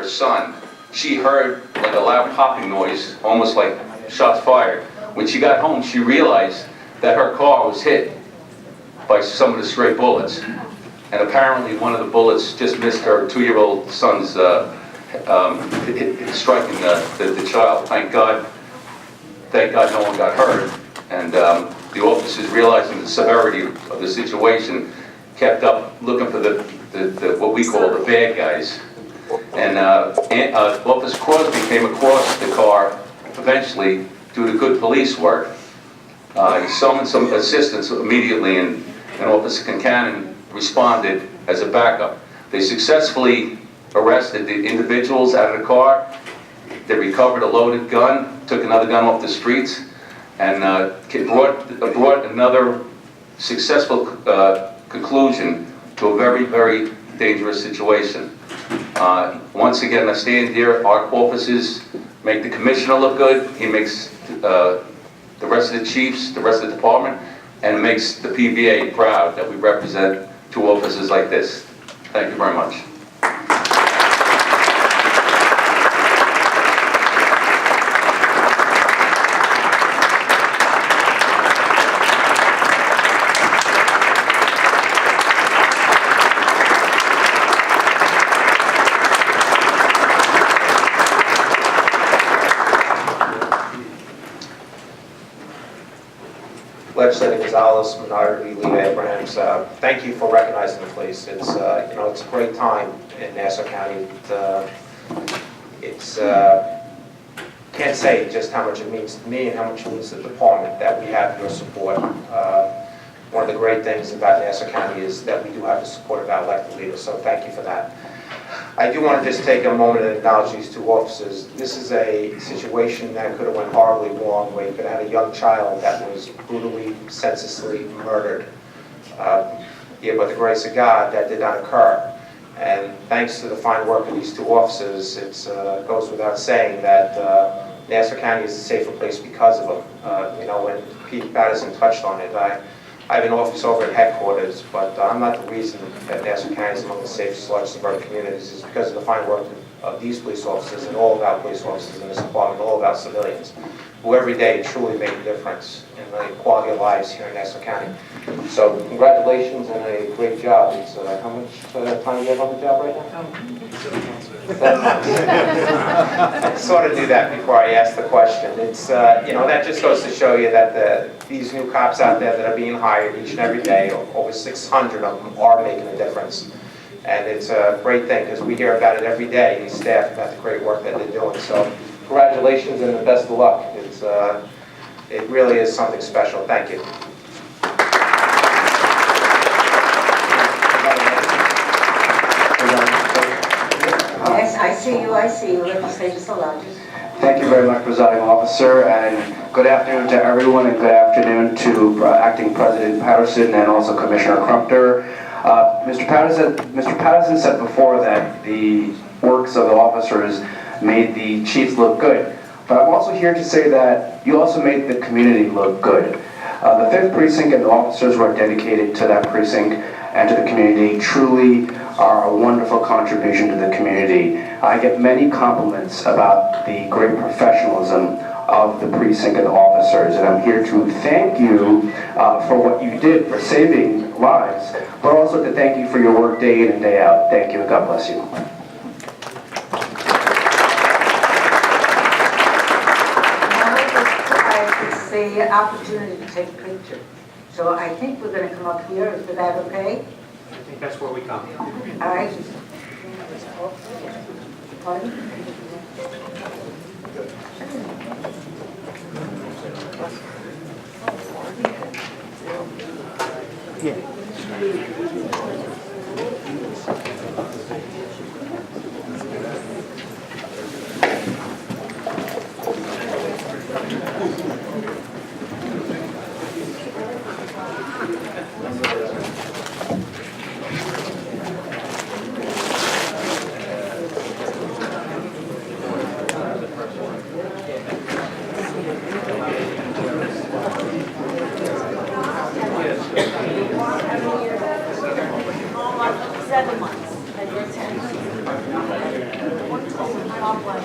her son, she heard like a loud popping noise, almost like shots fired. When she got home, she realized that her car was hit by some of the stray bullets. And apparently one of the bullets just missed her 2-year-old son's, striking the child. Thank God no one got hurt. And the officers, realizing the severity of the situation, kept up looking for the what we call the bad guys. And Officer Crosby came across the car eventually due to good police work. He summoned some assistance immediately, and Officer Concannon responded as a backup. They successfully arrested the individuals out of the car. They recovered a loaded gun, took another gun off the streets, and brought another successful conclusion to a very, very dangerous situation. Once again, I stand here, our officers make the commissioner look good, he makes the rest of the chiefs, the rest of the department, and makes the PBA proud that we represent two officers like this. Thank you very much. Legislator Gonzalez, Minority Leader Abrahams, thank you for recognizing the police. It's it's a great time in Nassau County. Can't say just how much it means to me and how much it means to the department that we have your support. One of the great things about Nassau County is that we do have the support of our elected leaders, so thank you for that. I do want to just take a moment and acknowledge these two officers. This is a situation that could have went horribly wrong, where you could have had a young child that was brutally, senselessly murdered. Yet by the grace of God, that did not occur. And thanks to the fine work of these two officers, it goes without saying that Nassau County is a safer place because of them. When Pete Patterson touched on it, I have an office over at headquarters, but I'm not the reason that Nassau County is among the safest large suburban communities. It's because of the fine work of these police officers and all of our police officers in this department, all of our civilians, who every day truly make a difference in the quality of lives here in Nassau County. So congratulations and a great job. It's, how much time do you have on the job right now? 7 months. I sort of knew that before I asked the question. It's, that just goes to show you that these new cops out there that are being hired each and every day, over 600 of them, are making a difference. And it's a great thing because we hear about it every day, these staff, about the great work that they're doing. So congratulations and the best of luck. It really is something special. Thank you. Yes, I see you. Legislator Szilagyi. Thank you very much, Presiding Officer, and good afternoon to everyone, and good afternoon to Acting President Patterson and also Commissioner Crumpter. Mr. Patterson said before that the works of the officers made the chiefs look good, but I'm also here to say that you also made the community look good. The 5th Precinct and the officers who are dedicated to that precinct and to the community truly are a wonderful contribution to the community. I get many compliments about the great professionalism of the precinct and the officers, and I'm here to thank you for what you did for saving lives, but also to thank you for your work day in and day out. Thank you, and God bless you. The opportunity to take a picture. So I think we're going to come up here. Is that okay? I think that's where we come. All right. Pardon? up one.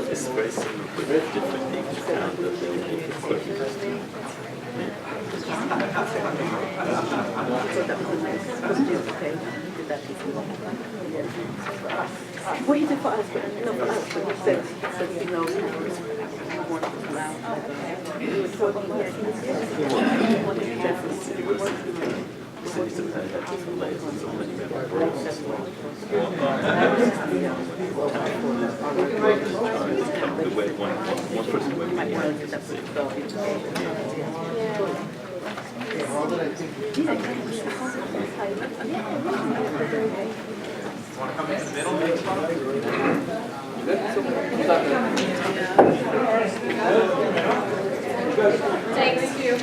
It's very similar with different things around the building equipment. Well, he did for us, but no, for us, but he said, you know, he wanted to allow. We were talking, he wanted to have So he's the plan that just relates to so many members. One person went Thank you.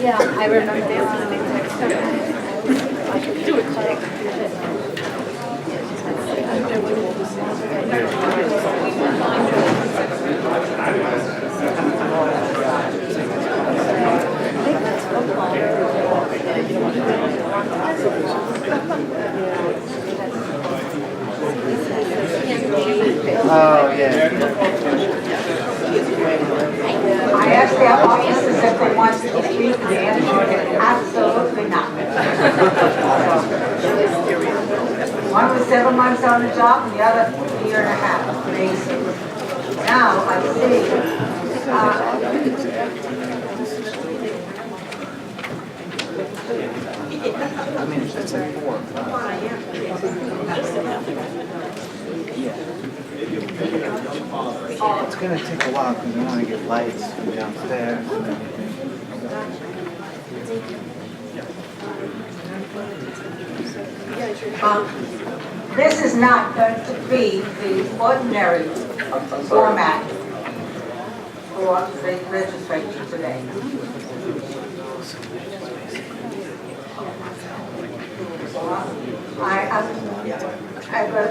Yeah, I remember I could do it. Oh, yeah. I asked their officers if they wanted to keep the answer, absolutely not. One was 7 months on the job, and the other year and a half. Amazing. Now I I mean, it's like 4 or 5. It's going to take a while because I want to get lights from downstairs and everything. This is not going to be the ordinary format for the legislature today.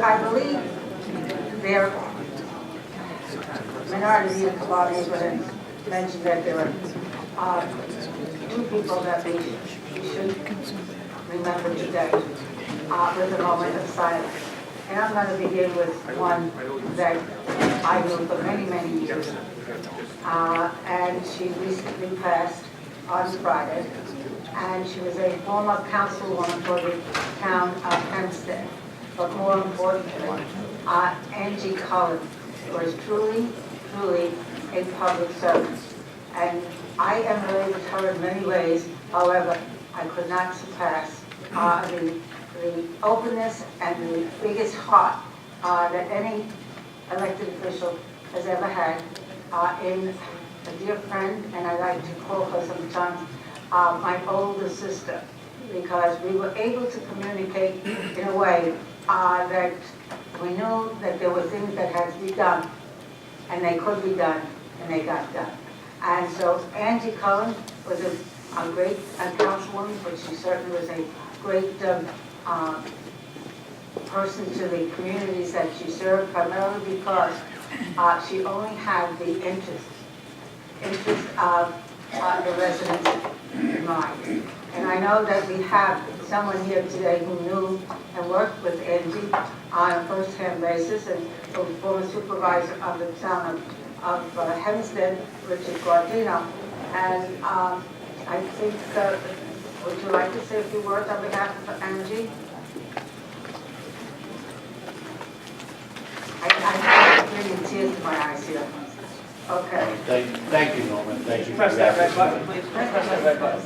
I believe there minority leader Kabani mentioned that there were two people that we should remember today with a moment of silence. And I'm going to begin with one that I knew for many, many years. And she recently passed on Friday. And she was a former councilwoman for the town of Hempstead. But more importantly, Angie Cullen was truly, truly a public servant. And I am related to her in many ways. However, I could not surpass the openness and the biggest heart that any elected official has ever had in a dear friend, and I like to call her sometimes my older sister, because we were able to communicate in a way that we knew that there were things that had to be done, and they could be done, and they got done. And so Angie Cullen was a great councilwoman, but she certainly was a great person to the communities that she served, primarily because she only had the interest of the residents in mind. And I know that we have someone here today who knew and worked with Angie on a first-hand basis, and the former supervisor of the town of Hempstead, Richard Guardino. And I think, would you like to say a few words on behalf of Angie? I'm bringing tears to my eyes here. Okay. Thank you, Norman. Thank you. Press that red button, please. Press that red button.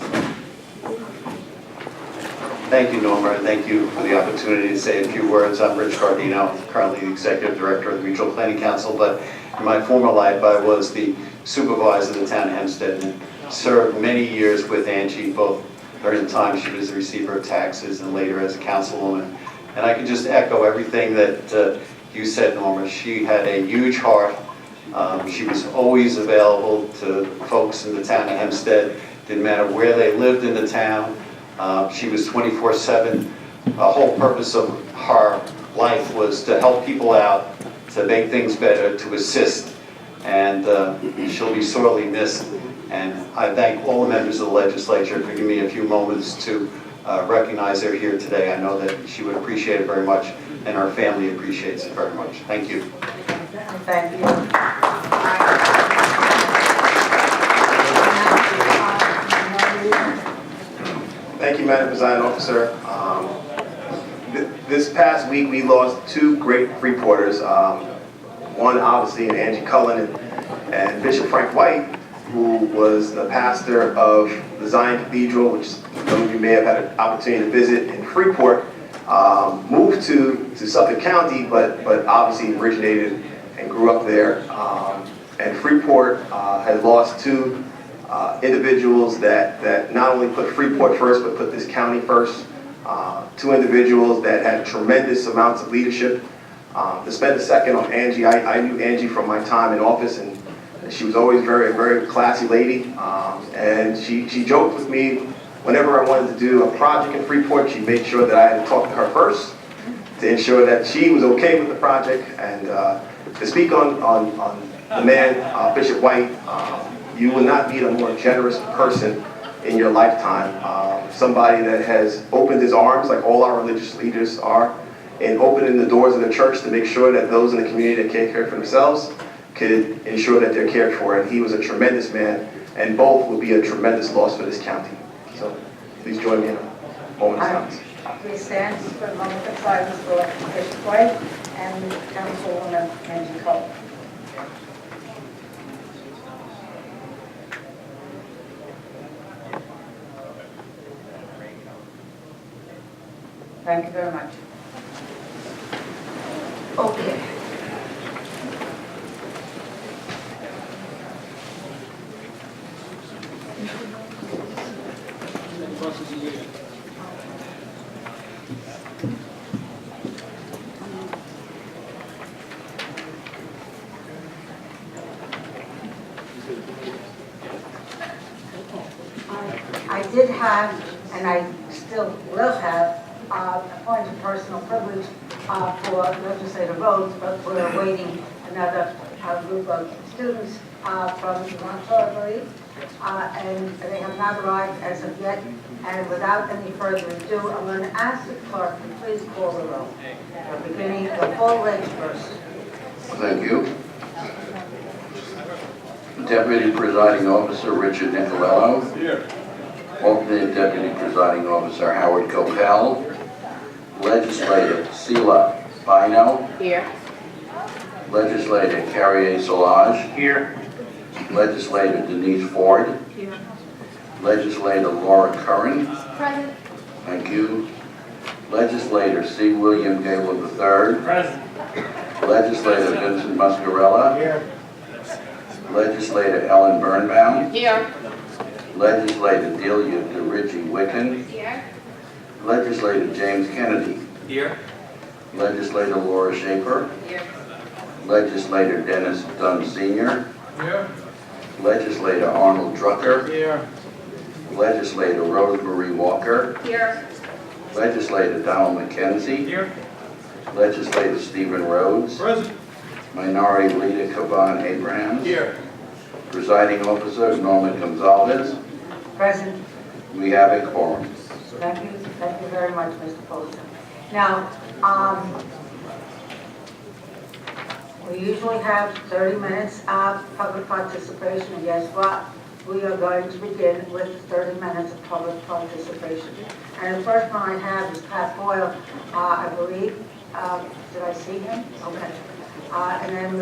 Thank you, Norma, and thank you for the opportunity to say a few words. I'm Rich Cardino, currently the Executive Director of the Regional Planning Council, but in my former life, I was the supervisor of the town of Hempstead and served many years with Angie, both during the time she was the receiver of taxes and later as a councilwoman. And I can just echo everything that you said, Norma. She had a huge heart. She was always available to folks in the town of Hempstead. Didn't matter where they lived in the town. She was 24/7. The whole purpose of her life was to help people out, to make things better, to assist. And she'll be sorely missed. And I thank all the members of the legislature for giving me a few moments to recognize her here today. I know that she would appreciate it very much, and our family appreciates it very much. Thank you. Thank you. Thank you, Madam Presiding Officer. This past week, we lost two great Freeporters. One, obviously, Angie Cullen and Bishop Frank White, who was the pastor of the Zion Cathedral, which some of you may have had an opportunity to visit in Freeport. Moved to Suffolk County, but obviously originated and grew up there. And Freeport has lost two individuals that not only put Freeport first, but put this county first. Two individuals that had tremendous amounts of leadership. To spend a second on Angie, I knew Angie from my time in office, and she was always very, very classy lady. And she joked with me whenever I wanted to do a project in Freeport. She made sure that I had to talk to her first to ensure that she was okay with the project. And to speak on the man, Bishop White, you will not meet a more generous person in your lifetime. Somebody that has opened his arms, like all our religious leaders are, and opening the doors of the church to make sure that those in the community that can't care for themselves could ensure that they're cared for. And he was a tremendous man, and both will be a tremendous loss for this county. So please join me in a moment of silence. Please stand for a moment of silence for Bishop White and Councilwoman Angie Cullen. Thank you very much. Okay. I did have, and I still will have, a point of personal privilege for legislative votes, but we're awaiting another group of students from Toronto, I believe, and they have not arrived as of yet. And without any further ado, I'm going to ask the clerk to please call the roll. We're beginning the full list first. Thank you. Deputy Presiding Officer Richard Nicolello. Here. Alternate Deputy Presiding Officer Howard Copel. Legislator Sela Bino. Here. Legislator Carrier Solage. Here. Legislator Denise Ford. Here. Legislator Laura Curran. Present. Thank you. Legislator C. William Gable III. Present. Legislator Vincent Muscarella. Here. Legislator Ellen Birnbaum. Here. Legislator Delia DeRicci Wicken. Here. Legislator James Kennedy. Here. Legislator Laura Schaefer. Here. Legislator Dennis Dunn Sr. Here. Legislator Arnold Drucker. Here. Legislator Rosemary Walker. Here. Legislator Donald McKenzie. Here. Legislator Stephen Rhodes. Present. Minority Leader Kavan Abrahams. Here. Presiding Officer Norman Gonzalez. Present. We have a quorum. Thank you very much, Mr. Poston. Now, we usually have 30 minutes of public participation, and guess what? We are going to begin with 30 minutes of public participation. And the first one I have is Pat Boyle, I believe. Did I see him? Okay. And then